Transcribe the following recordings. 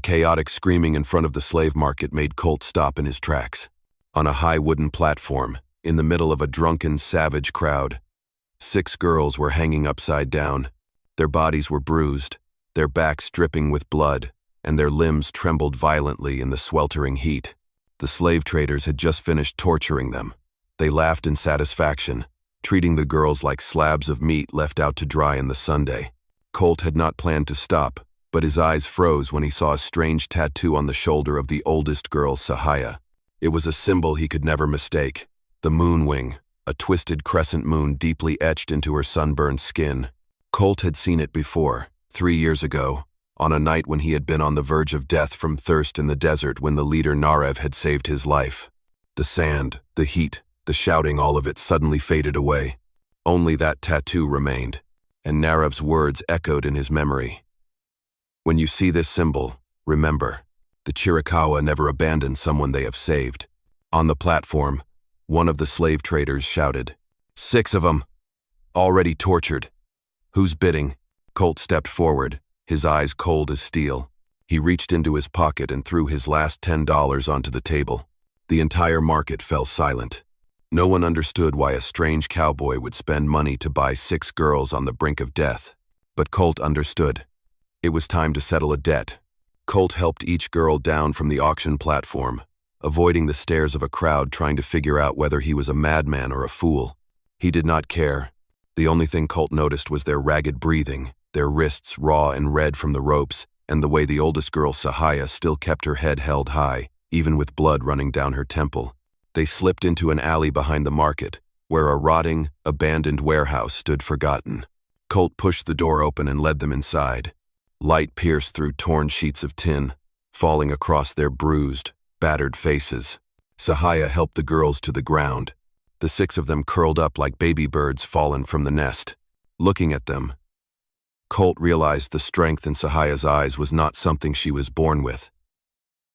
chaotic screaming in front of the slave market made Colt stop in his tracks. On a high wooden platform, in the middle of a drunken, savage crowd, 6 girls were hanging upside down. Their bodies were bruised, their backs dripping with blood, and their limbs trembled violently in the sweltering heat. The slave traders had just finished torturing them. They laughed in satisfaction, treating the girls like slabs of meat left out to dry in the Sunday. Colt had not planned to stop, but his eyes froze when he saw a strange tattoo on the shoulder of the oldest girl, Sahaya. It was a symbol he could never mistake. The moon wing, a twisted crescent moon deeply etched into her sunburned skin. Colt had seen it before, 3 years ago, on a night when he had been on the verge of death from thirst in the desert when the leader Narev had saved his life. The sand, the heat, the shouting, all of it suddenly faded away. Only that tattoo remained, and Narev's words echoed in his memory. When you see this symbol, remember, the Chiricahua never abandon someone they have saved. On the platform, one of the slave traders shouted, 6 of them! Already tortured. Who's bidding? Colt stepped forward, his eyes cold as steel. He reached into his pocket and threw his last $10 onto the table. The entire market fell silent. No one understood why a strange cowboy would spend money to buy 6 girls on the brink of death. But Colt understood. It was time to settle a debt. Colt helped each girl down from the auction platform, avoiding the stares of a crowd trying to figure out whether he was a madman or a fool. He did not care. The only thing Colt noticed was their ragged breathing, their wrists raw and red from the ropes, and the way the oldest girl, Sahaya, still kept her head held high, even with blood running down her temple. They slipped into an alley behind the market, where a rotting, abandoned warehouse stood forgotten. Colt pushed the door open and led them inside. Light pierced through torn sheets of tin, falling across their bruised, battered faces. Sahaya helped the girls to the ground, the 6 of them curled up like baby birds fallen from the nest. Looking at them, Colt realized the strength in Sahaya's eyes was not something she was born with.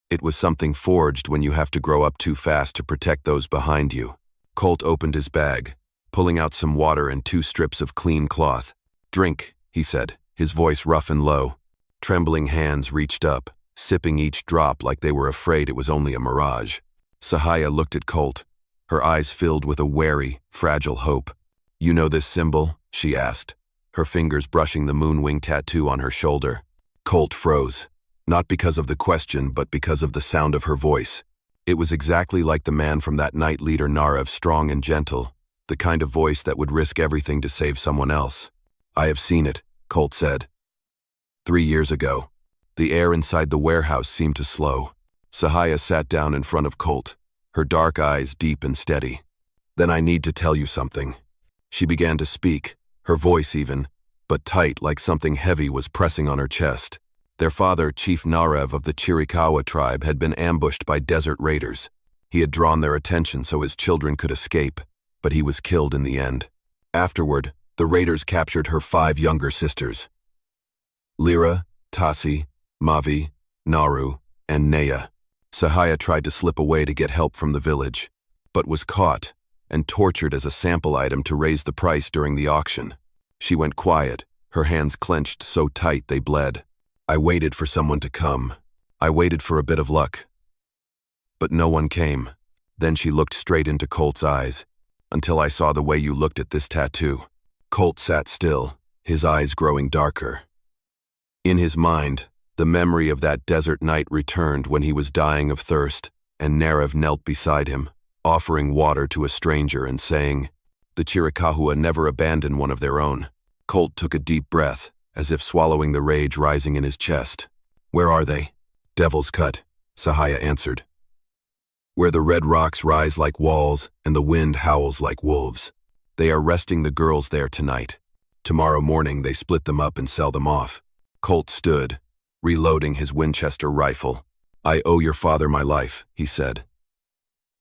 It was something forged when you have to grow up too fast to protect those behind you. Colt opened his bag, pulling out some water and 2 strips of clean cloth. "Drink," he said, his voice rough and low. Trembling hands reached up, sipping each drop like they were afraid it was only a mirage. Sahaya looked at Colt, her eyes filled with a wary, fragile hope. "You know this symbol?" she asked, her fingers brushing the moonwing tattoo on her shoulder. Colt froze, not because of the question but because of the sound of her voice. It was exactly like the man from that night, leader Narev, strong and gentle, the kind of voice that would risk everything to save someone else. "I have seen it," Colt said. 3 years ago. The air inside the warehouse seemed to slow. Sahaya sat down in front of Colt, her dark eyes deep and steady. "Then I need to tell you something." She began to speak, her voice even, but tight like something heavy was pressing on her chest. Their father, Chief Narev of the Chiricahua tribe, had been ambushed by desert raiders. He had drawn their attention so his children could escape, but he was killed in the end. Afterward, the raiders captured her 5 younger sisters, Lyra, Tasi, Mavi, Naru, and Naya. Sahaya tried to slip away to get help from the village, but was caught and tortured as a sample item to raise the price during the auction. She went quiet, her hands clenched so tight they bled. I waited for someone to come. I waited for a bit of luck. But no one came. Then she looked straight into Colt's eyes, until I saw the way you looked at this tattoo. Colt sat still, his eyes growing darker. In his mind, the memory of that desert night returned when he was dying of thirst, and Narev knelt beside him, offering water to a stranger and saying, "The Chiricahua never abandon one of their own." Colt took a deep breath, as if swallowing the rage rising in his chest. "Where are they?" "Devil's Cut," Sahaya answered. "Where the red rocks rise like walls and the wind howls like wolves. They are resting the girls there tonight. Tomorrow morning they split them up and sell them off." Colt stood, reloading his Winchester rifle. "I owe your father my life," he said.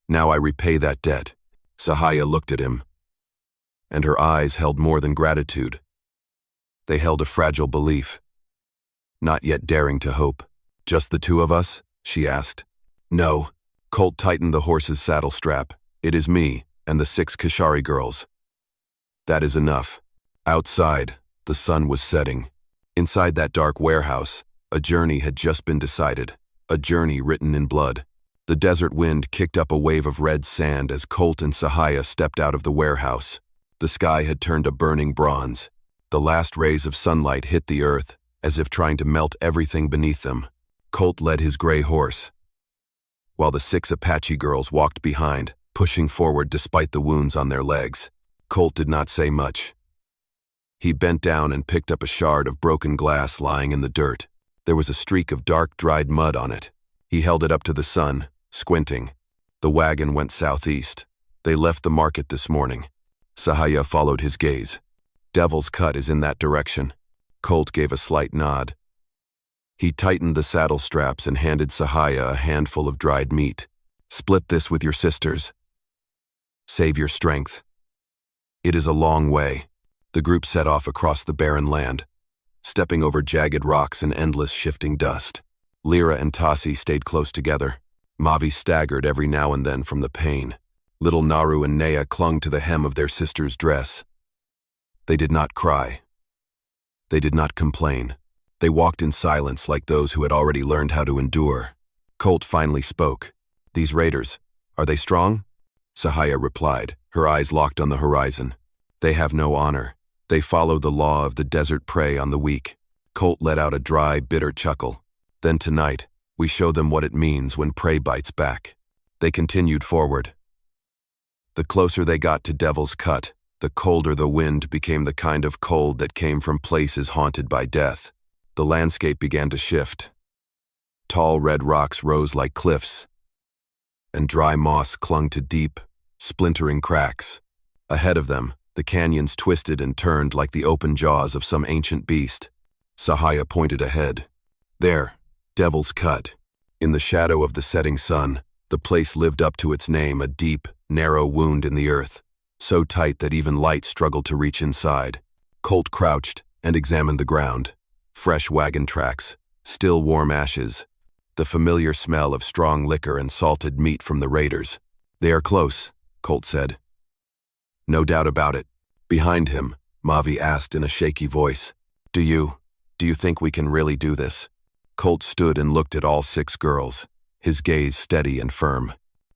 "Now I repay that debt." Sahaya looked at him, and her eyes held more than gratitude. They held a fragile belief, not yet daring to hope. "Just the 2 of us?" she asked. "No." Colt tightened the horse's saddle strap. "It is me and the 6 Kashari girls." "That is enough." Outside, the sun was setting. Inside that dark warehouse, A journey had just been decided, a journey written in blood. The desert wind kicked up a wave of red sand as Colt and Sahaya stepped out of the warehouse. The sky had turned a burning bronze. The last rays of sunlight hit the earth, as if trying to melt everything beneath them. Colt led his gray horse, while the 6 Apache girls walked behind, pushing forward despite the wounds on their legs. Colt did not say much. He bent down and picked up a shard of broken glass lying in the dirt. There was a streak of dark, dried mud on it. He held it up to the sun, squinting. The wagon went southeast. They left the market this morning. Sahaya followed his gaze. Devil's Cut is in that direction. Colt gave a slight nod. He tightened the saddle straps and handed Sahaya a handful of dried meat. Split this with your sisters. Save your strength. It is a long way. The group set off across the barren land, stepping over jagged rocks and endless shifting dust. Lyra and Tassi stayed close together. Mavi staggered every now and then from the pain. Little Naru and Nea clung to the hem of their sister's dress. They did not cry. They did not complain. They walked in silence like those who had already learned how to endure. Colt finally spoke. These raiders, are they strong? Sahaya replied, her eyes locked on the horizon. They have no honor. They follow the law of the desert prey on the weak. Colt let out a dry, bitter chuckle. Then tonight, we show them what it means when prey bites back. They continued forward. The closer they got to Devil's Cut, the colder the wind became, the kind of cold that came from places haunted by death. The landscape began to shift. Tall red rocks rose like cliffs, and dry moss clung to deep, splintering cracks. Ahead of them, the canyons twisted and turned like the open jaws of some ancient beast. Sahaya pointed ahead. There, Devil's Cut. In the shadow of the setting sun, the place lived up to its name, a deep, narrow wound in the earth, so tight that even light struggled to reach inside. Colt crouched and examined the ground. Fresh wagon tracks, still warm ashes, the familiar smell of strong liquor and salted meat from the raiders. They are close, Colt said. No doubt about it. Behind him, Mavi asked in a shaky voice, Do you think we can really do this? Colt stood and looked at all 6 girls, his gaze steady and firm.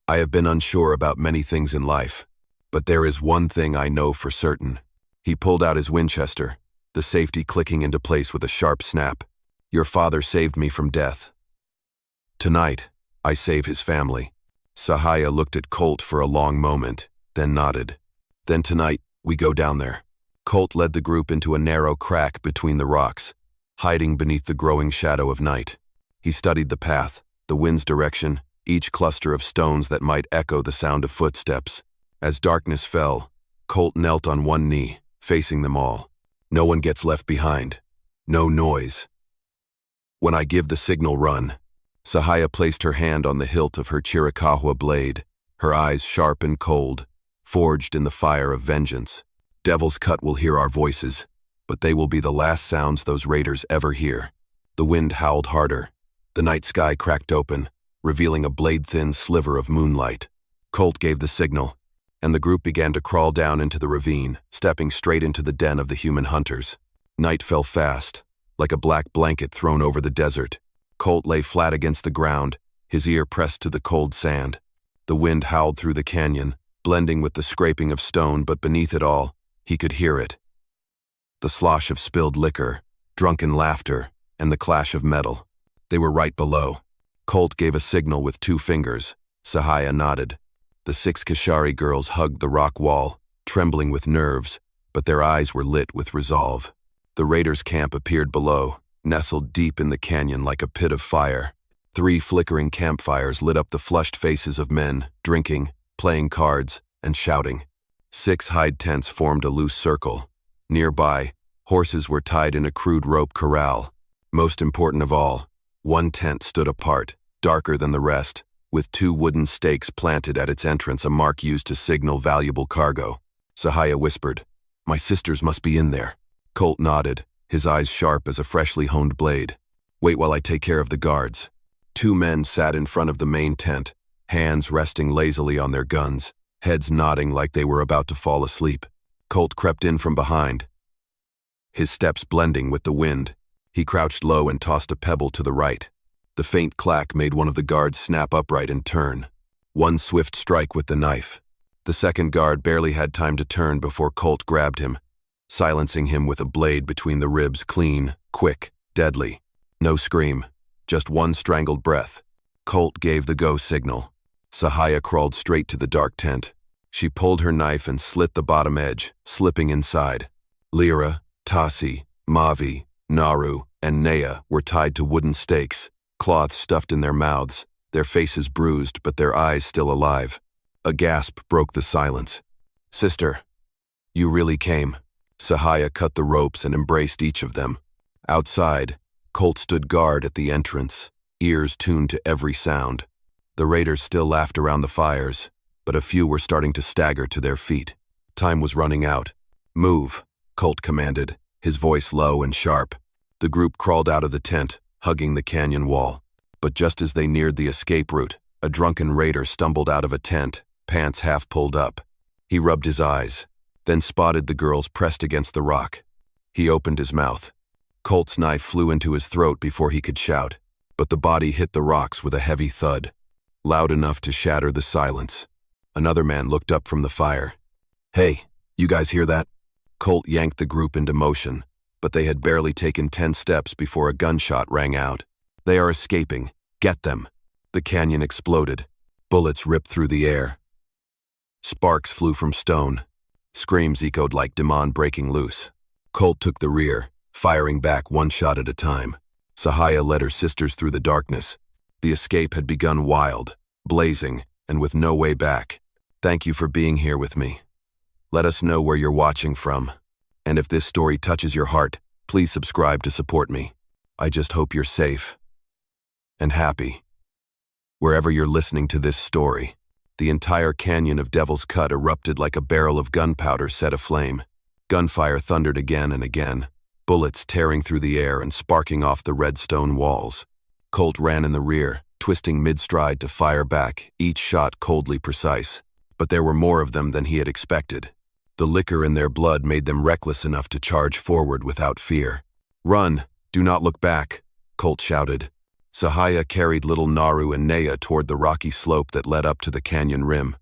I have been unsure about many things in life, but there is one thing I know for certain. He pulled out his Winchester, the safety clicking into place with a sharp snap. Your father saved me from death. Tonight, I save his family. Sahaya looked at Colt for a long moment, then nodded. Then tonight, we go down there. Colt led the group into a narrow crack between the rocks, hiding beneath the growing shadow of night. He studied the path, the wind's direction, each cluster of stones that might echo the sound of footsteps. As darkness fell, Colt knelt on one knee, facing them all. No one gets left behind. No noise. When I give the signal, run. Sahaya placed her hand on the hilt of her Chiricahua blade, her eyes sharp and cold, forged in the fire of vengeance. Devil's Cut will hear our voices, but they will be the last sounds those raiders ever hear. The wind howled harder. The night sky cracked open, revealing a blade-thin sliver of moonlight. Colt gave the signal, and the group began to crawl down into the ravine, stepping straight into the den of the human hunters. Night fell fast, like a black blanket thrown over the desert. Colt lay flat against the ground, his ear pressed to the cold sand. The wind howled through the canyon, blending with the scraping of stone, but beneath it all, he could hear it. The slosh of spilled liquor, drunken laughter, and the clash of metal. They were right below. Colt gave a signal with 2 fingers. Sahaya nodded. The 6 Kashari girls hugged the rock wall, trembling with nerves, but their eyes were lit with resolve. The raiders' camp appeared below, nestled deep in the canyon like a pit of fire. 3 flickering campfires lit up the flushed faces of men, drinking, playing cards, and shouting. 6 hide tents formed a loose circle. Nearby, horses were tied in a crude rope corral. Most important of all, one tent stood apart, darker than the rest, with 2 wooden stakes planted at its entrance, a mark used to signal valuable cargo. Sahaya whispered, My sisters must be in there. Colt nodded, his eyes sharp as a freshly honed blade. Wait while I take care of the guards. 2 men sat in front of the main tent, hands resting lazily on their guns, heads nodding like they were about to fall asleep. Colt crept in from behind, his steps blending with the wind. He crouched low and tossed a pebble to the right. The faint clack made one of the guards snap upright and turn. One swift strike with the knife. The second guard barely had time to turn before Colt grabbed him, silencing him with a blade between the ribs, clean, quick, deadly. No scream, just one strangled breath. Colt gave the go signal. Sahaya crawled straight to the dark tent. She pulled her knife and slit the bottom edge, slipping inside. Lyra, Tasi, Mavi, Naru, and Naya were tied to wooden stakes, cloths stuffed in their mouths, their faces bruised but their eyes still alive. A gasp broke the silence. "Sister, you really came." Sahaya cut the ropes and embraced each of them. Outside, Colt stood guard at the entrance, ears tuned to every sound. The raiders still laughed around the fires, but a few were starting to stagger to their feet. Time was running out. "Move," Colt commanded, his voice low and sharp. The group crawled out of the tent, hugging the canyon wall. But just as they neared the escape route, a drunken raider stumbled out of a tent, pants half pulled up. He rubbed his eyes, then spotted the girls pressed against the rock. He opened his mouth. Colt's knife flew into his throat before he could shout, but the body hit the rocks with a heavy thud, loud enough to shatter the silence. Another man looked up from the fire. "Hey, you guys hear that?" Colt yanked the group into motion, but they had barely taken 10 steps before a gunshot rang out. "They are escaping. Get them." The canyon exploded. Bullets ripped through the air. Sparks flew from stone. Screams echoed like demon breaking loose. Colt took the rear, firing back one shot at a time. Sahaya led her sisters through the darkness. The escape had begun wild, blazing, and with no way back. "Thank you for being here with me. Let us know where you're watching from. And if this story touches your heart, please subscribe to support me. I just hope you're safe and happy wherever you're listening to this story." The entire canyon of Devil's Cut erupted like a barrel of gunpowder set aflame. Gunfire thundered again and again, bullets tearing through the air and sparking off the red stone walls. Colt ran in the rear, twisting mid-stride to fire back, each shot coldly precise. But there were more of them than he had expected. The liquor in their blood made them reckless enough to charge forward without fear. "Run! Do not look back!" Colt shouted. Sahaya carried little Naru and Naya toward the rocky slope that led up to the canyon rim.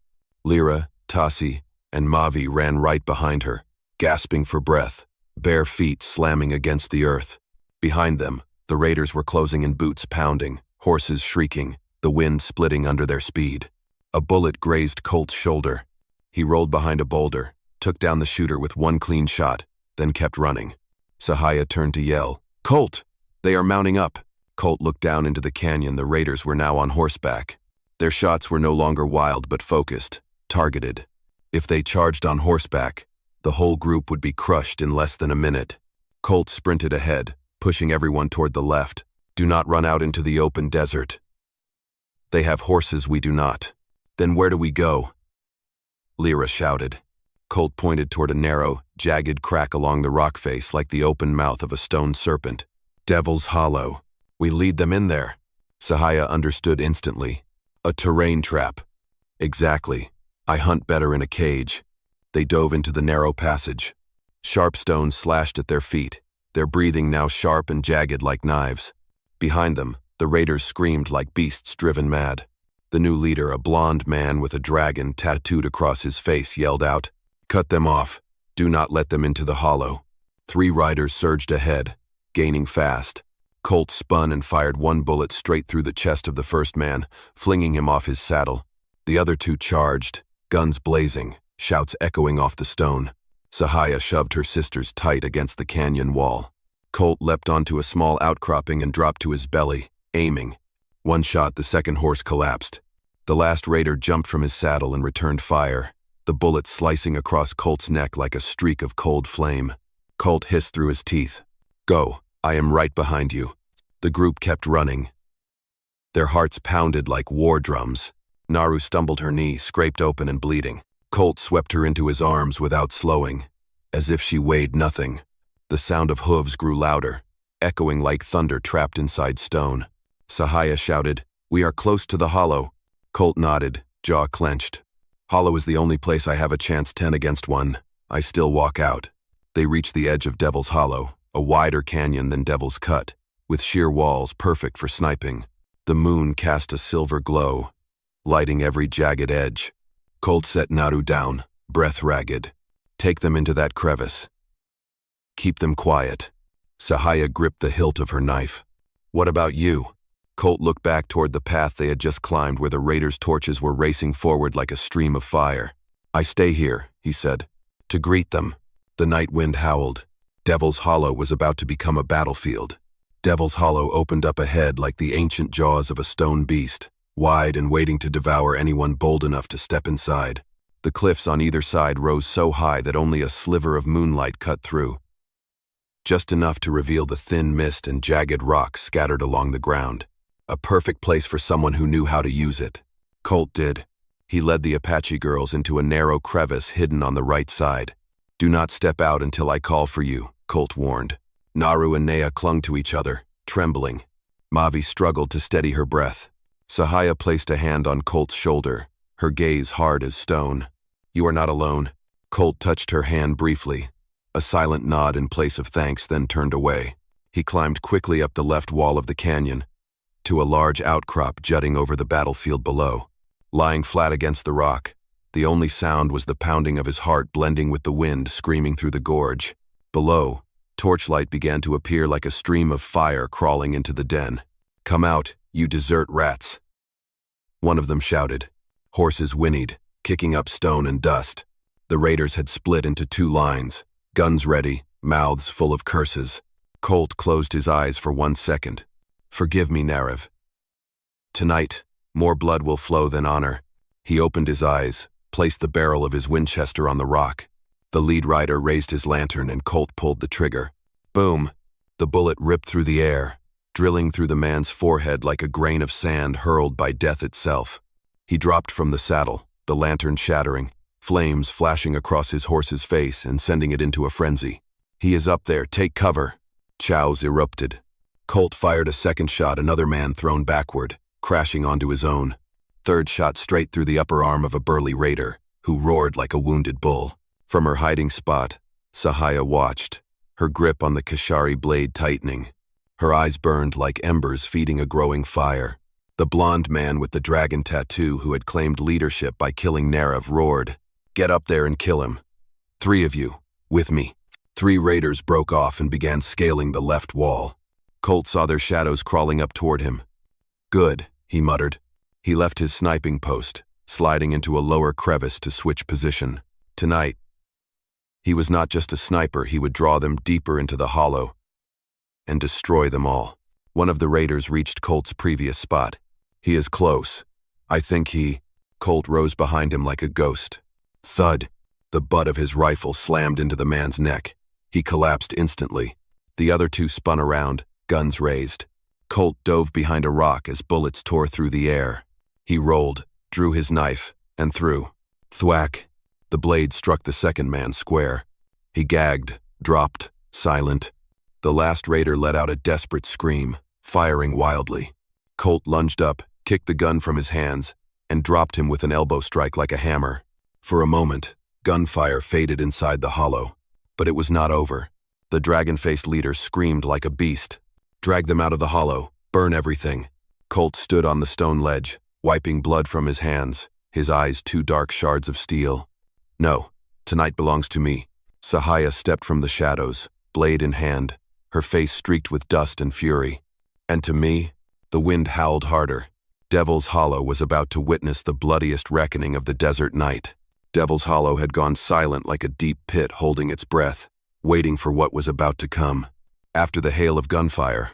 Lyra, Tasi, and Mavi ran right behind her, gasping for breath, bare feet slamming against the earth. Behind them, the raiders were closing in, boots pounding, horses shrieking, the wind splitting under their speed. A bullet grazed Colt's shoulder. He rolled behind a boulder, took down the shooter with one clean shot, then kept running. Sahaya turned to yell, "Colt! They are mounting up!" Colt looked down into the canyon. The raiders were now on horseback. Their shots were no longer wild but focused, targeted. If they charged on horseback, the whole group would be crushed in less than a minute. Colt sprinted ahead, pushing everyone toward the left. "Do not run out into the open desert. They have horses, we do not." "Then where do we go?" Lyra shouted. Colt pointed toward a narrow, jagged crack along the rock face like the open mouth of a stone serpent. "Devil's Hollow. We lead them in there." Sahaya understood instantly. "A terrain trap." "Exactly. I hunt better in a cage." They dove into the narrow passage. Sharp stones slashed at their feet, their breathing now sharp and jagged like knives. Behind them, the raiders screamed like beasts driven mad. The new leader, a blond man with a dragon tattooed across his face, yelled out, "Cut them off. Do not let them into the hollow." 3 riders surged ahead, gaining fast. Colt spun and fired one bullet straight through the chest of the first man, flinging him off his saddle. The other 2 charged, guns blazing, shouts echoing off the stone. Sahaya shoved her sisters tight against the canyon wall. Colt leapt onto a small outcropping and dropped to his belly, aiming. One shot, the second horse collapsed. The last raider jumped from his saddle and returned fire, the bullet slicing across Colt's neck like a streak of cold flame. Colt hissed through his teeth, "Go, I am right behind you." The group kept running. Their hearts pounded like war drums. Naru stumbled, her knee scraped open and bleeding. Colt swept her into his arms without slowing, as if she weighed nothing. The sound of hooves grew louder, echoing like thunder trapped inside stone. Sahaya shouted, "We are close to the hollow." Colt nodded, jaw clenched. "Hollow is the only place I have a chance 10 against 1. I still walk out." They reached the edge of Devil's Hollow, a wider canyon than Devil's Cut, with sheer walls perfect for sniping. The moon cast a silver glow, lighting every jagged edge. Colt set Naru down, breath ragged. Take them into that crevice. Keep them quiet. Sahaya gripped the hilt of her knife. What about you? Colt looked back toward the path they had just climbed where the raiders' torches were racing forward like a stream of fire. I stay here, he said, to greet them. The night wind howled. Devil's Hollow was about to become a battlefield. Devil's Hollow opened up ahead like the ancient jaws of a stone beast, wide and waiting to devour anyone bold enough to step inside. The cliffs on either side rose so high that only a sliver of moonlight cut through, just enough to reveal the thin mist and jagged rocks scattered along the ground. A perfect place for someone who knew how to use it. Colt did. He led the Apache girls into a narrow crevice hidden on the right side. Do not step out until I call for you, Colt warned. Naru and Nea clung to each other, trembling. Mavi struggled to steady her breath. Sahaya placed a hand on Colt's shoulder, her gaze hard as stone. You are not alone. Colt touched her hand briefly. A silent nod in place of thanks, then turned away. He climbed quickly up the left wall of the canyon, to a large outcrop jutting over the battlefield below. Lying flat against the rock, the only sound was the pounding of his heart blending with the wind screaming through the gorge. Below, torchlight began to appear like a stream of fire crawling into the den. Come out, you desert rats, one of them shouted. Horses whinnied, kicking up stone and dust. The raiders had split into two lines, guns ready, mouths full of curses. Colt closed his eyes for 1 second. Forgive me, Narav. Tonight, more blood will flow than honor. He opened his eyes, placed the barrel of his Winchester on the rock. The lead rider raised his lantern and Colt pulled the trigger. Boom! The bullet ripped through the air, drilling through the man's forehead like a grain of sand hurled by death itself. He dropped from the saddle, the lantern shattering, flames flashing across his horse's face and sending it into a frenzy. He is up there, take cover. Chows erupted. Colt fired a second shot, another man thrown backward, crashing onto his own. Third shot straight through the upper arm of a burly raider, who roared like a wounded bull. From her hiding spot, Sahaya watched, her grip on the Kashari blade tightening. Her eyes burned like embers feeding a growing fire. The blond man with the dragon tattoo who had claimed leadership by killing Narav roared, "Get up there and kill him. 3 of you, with me." 3 raiders broke off and began scaling the left wall. Colt saw their shadows crawling up toward him. Good, he muttered. He left his sniping post, sliding into a lower crevice to switch position. Tonight, he was not just a sniper, he would draw them deeper into the hollow and destroy them all. One of the raiders reached Colt's previous spot. He is close. I think he... Colt rose behind him like a ghost. Thud. The butt of his rifle slammed into the man's neck. He collapsed instantly. The other 2 spun around, guns raised. Colt dove behind a rock as bullets tore through the air. He rolled, drew his knife, and threw. Thwack. The blade struck the second man square. He gagged, dropped, silent. The last raider let out a desperate scream, firing wildly. Colt lunged up, kicked the gun from his hands, and dropped him with an elbow strike like a hammer. For a moment, gunfire faded inside the hollow. But it was not over. The dragon-faced leader screamed like a beast. Drag them out of the hollow. Burn everything. Colt stood on the stone ledge, wiping blood from his hands, his eyes 2 dark shards of steel. No, tonight belongs to me. Sahaya stepped from the shadows, blade in hand, her face streaked with dust and fury. And to me, the wind howled harder. Devil's Hollow was about to witness the bloodiest reckoning of the desert night. Devil's Hollow had gone silent like a deep pit holding its breath, waiting for what was about to come. After the hail of gunfire,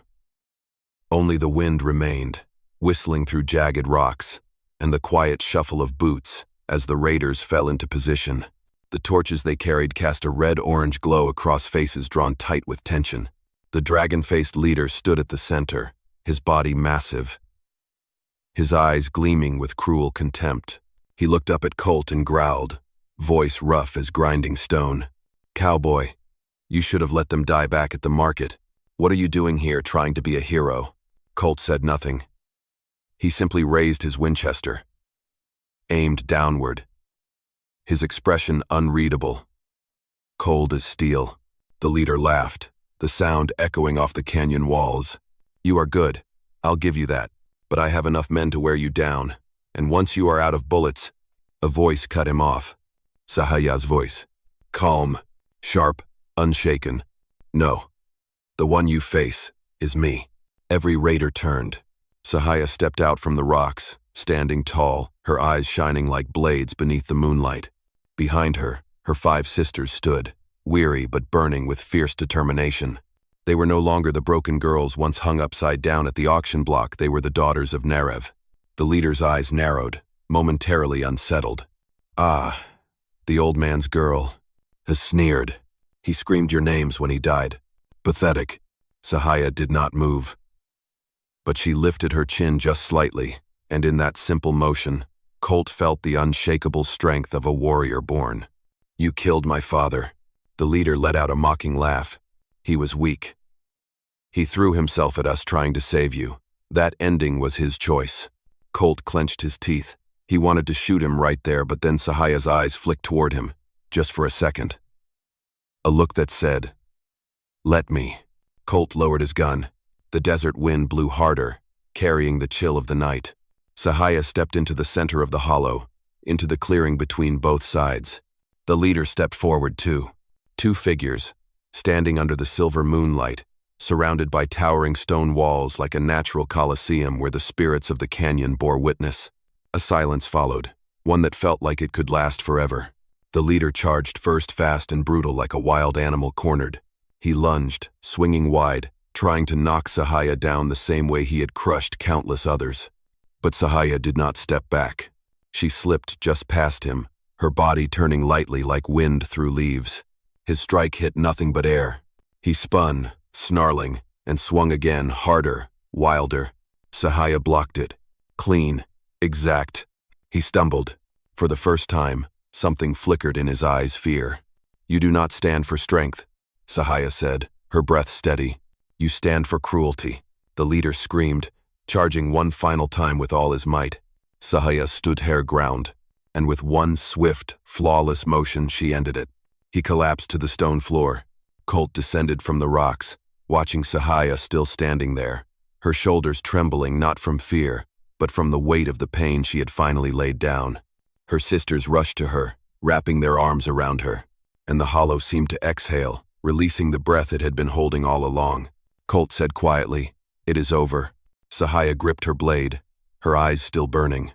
only the wind remained, whistling through jagged rocks, and the quiet shuffle of boots as the raiders fell into position. The torches they carried cast a red-orange glow across faces drawn tight with tension. The dragon-faced leader stood at the center, his body massive, his eyes gleaming with cruel contempt. He looked up at Colt and growled, voice rough as grinding stone. Cowboy, you should have let them die back at the market. What are you doing here trying to be a hero? Colt said nothing. He simply raised his Winchester, aimed downward, his expression unreadable, cold as steel. The leader laughed, the sound echoing off the canyon walls. "You are good, I'll give you that, but I have enough men to wear you down, and once you are out of bullets—" A voice cut him off. Sahaya's voice. Calm, sharp, unshaken. "No. The one you face is me." Every raider turned. Sahaya stepped out from the rocks, standing tall, her eyes shining like blades beneath the moonlight. Behind her, her 5 sisters stood, weary but burning with fierce determination. They were no longer the broken girls once hung upside down at the auction block. They were the daughters of Nerev. The leader's eyes narrowed, momentarily unsettled. "Ah, the old man's girl has sneered. He screamed your names when he died. Pathetic." Sahaya did not move. But she lifted her chin just slightly, and in that simple motion, Colt felt the unshakable strength of a warrior born. "You killed my father." The leader let out a mocking laugh. "He was weak. He threw himself at us trying to save you. That ending was his choice." Colt clenched his teeth. He wanted to shoot him right there, but then Sahaya's eyes flicked toward him, just for a second. A look that said, "Let me." Colt lowered his gun. The desert wind blew harder, carrying the chill of the night. Sahaya stepped into the center of the hollow, into the clearing between both sides. The leader stepped forward too. 2 figures, standing under the silver moonlight, surrounded by towering stone walls like a natural coliseum where the spirits of the canyon bore witness. A silence followed, one that felt like it could last forever. The leader charged first, fast and brutal like a wild animal cornered. He lunged, swinging wide, trying to knock Sahaya down the same way he had crushed countless others. But Sahaya did not step back. She slipped just past him, her body turning lightly like wind through leaves. His strike hit nothing but air. He spun, snarling, and swung again, harder, wilder. Sahaya blocked it. Clean, exact. He stumbled. For the first time, something flickered in his eyes, fear. "You do not stand for strength," Sahaya said, her breath steady. "You stand for cruelty." The leader screamed, charging one final time with all his might. Sahaya stood her ground, and with one swift, flawless motion she ended it. He collapsed to the stone floor. Colt descended from the rocks, watching Sahaya still standing there, her shoulders trembling not from fear, but from the weight of the pain she had finally laid down. Her sisters rushed to her, wrapping their arms around her, and the hollow seemed to exhale, releasing the breath it had been holding all along. Colt said quietly, "It is over." Sahaya gripped her blade, her eyes still burning.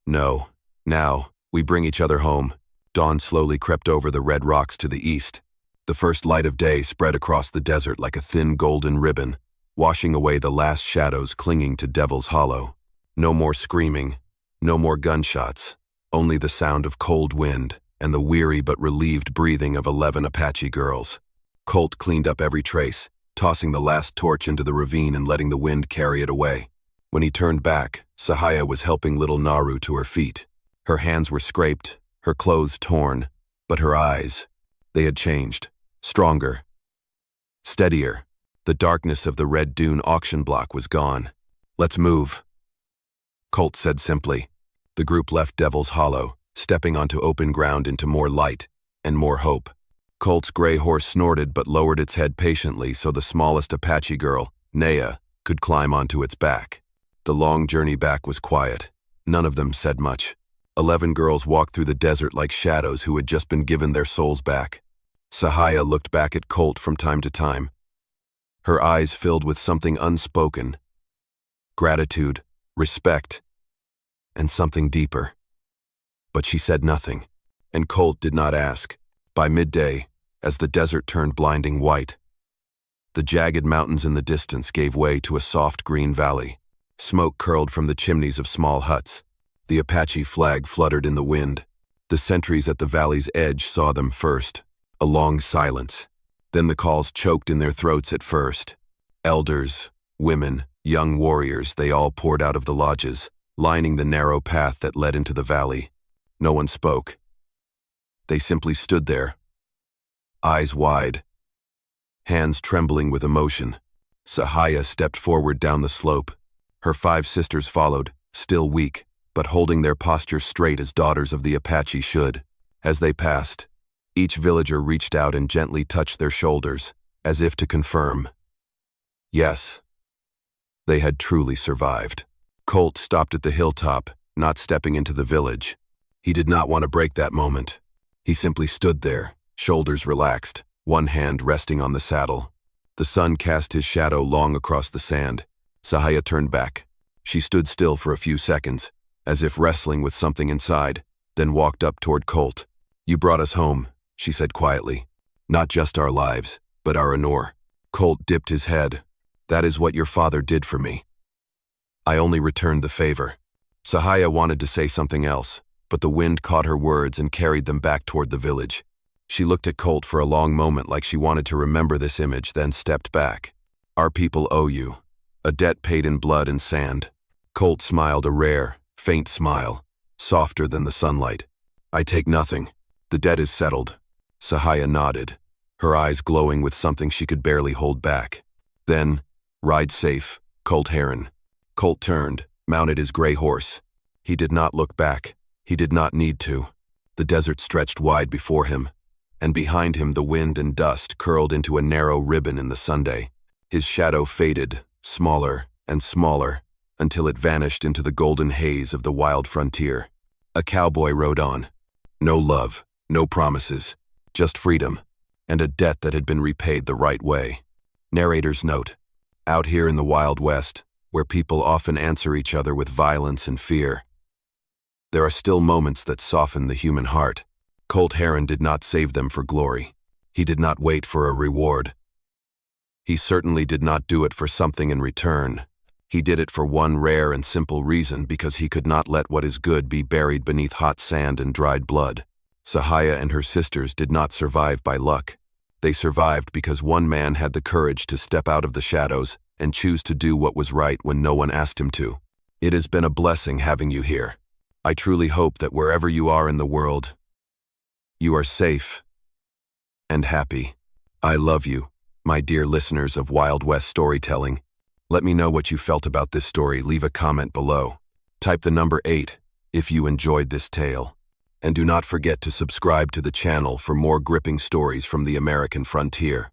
"No. Now, we bring each other home." Dawn slowly crept over the red rocks to the east. The first light of day spread across the desert like a thin golden ribbon, washing away the last shadows clinging to Devil's Hollow. No more screaming, no more gunshots, only the sound of cold wind and the weary but relieved breathing of 11 Apache girls. Colt cleaned up every trace, tossing the last torch into the ravine and letting the wind carry it away. When he turned back, Sahaya was helping little Naru to her feet. Her hands were scraped, her clothes torn, but her eyes, they had changed. Stronger. Steadier. The darkness of the red dune auction block was gone. "Let's move," Colt said simply. The group left Devil's Hollow, stepping onto open ground into more light and more hope. Colt's gray horse snorted but lowered its head patiently so the smallest Apache girl, Naya, could climb onto its back. The long journey back was quiet. None of them said much. 11 girls walked through the desert like shadows who had just been given their souls back. Sahaya looked back at Colt from time to time. Her eyes filled with something unspoken. Gratitude, respect, and something deeper. But she said nothing, and Colt did not ask. By midday, as the desert turned blinding white, the jagged mountains in the distance gave way to a soft green valley. Smoke curled from the chimneys of small huts. The Apache flag fluttered in the wind. The sentries at the valley's edge saw them first. A long silence. Then the calls choked in their throats at first. Elders, women, young warriors, they all poured out of the lodges, lining the narrow path that led into the valley. No one spoke. They simply stood there, eyes wide, hands trembling with emotion. Sahaya stepped forward down the slope. Her 5 sisters followed, still weak, but holding their posture straight as daughters of the Apache should. As they passed, each villager reached out and gently touched their shoulders, as if to confirm. Yes, they had truly survived. Colt stopped at the hilltop, not stepping into the village. He did not want to break that moment. He simply stood there, shoulders relaxed, one hand resting on the saddle. The sun cast his shadow long across the sand. Sahaya turned back. She stood still for a few seconds, as if wrestling with something inside, then walked up toward Colt. "You brought us home," she said quietly. "Not just our lives, but our honor." Colt dipped his head. "That is what your father did for me. I only returned the favor." Sahaya wanted to say something else, but the wind caught her words and carried them back toward the village. She looked at Colt for a long moment like she wanted to remember this image, then stepped back. "Our people owe you. A debt paid in blood and sand." Colt smiled, a rare, faint smile, softer than the sunlight. "I take nothing. The debt is settled." Sahaya nodded, her eyes glowing with something she could barely hold back. Then, "Ride safe, Colt Heron." Colt turned, mounted his gray horse. He did not look back. He did not need to. The desert stretched wide before him, and behind him the wind and dust curled into a narrow ribbon in the Sunday. His shadow faded, smaller and smaller, until it vanished into the golden haze of the wild frontier. A cowboy rode on. No love, no promises, just freedom, and a debt that had been repaid the right way. Narrator's note: out here in the Wild West, where people often answer each other with violence and fear, there are still moments that soften the human heart. Colt Heron did not save them for glory. He did not wait for a reward. He certainly did not do it for something in return. He did it for one rare and simple reason: because he could not let what is good be buried beneath hot sand and dried blood. Sahaya and her sisters did not survive by luck. They survived because one man had the courage to step out of the shadows and choose to do what was right when no one asked him to. It has been a blessing having you here. I truly hope that wherever you are in the world, you are safe and happy. I love you, my dear listeners of Wild West Storytelling. Let me know what you felt about this story. Leave a comment below. Type the number 8 if you enjoyed this tale. And do not forget to subscribe to the channel for more gripping stories from the American frontier.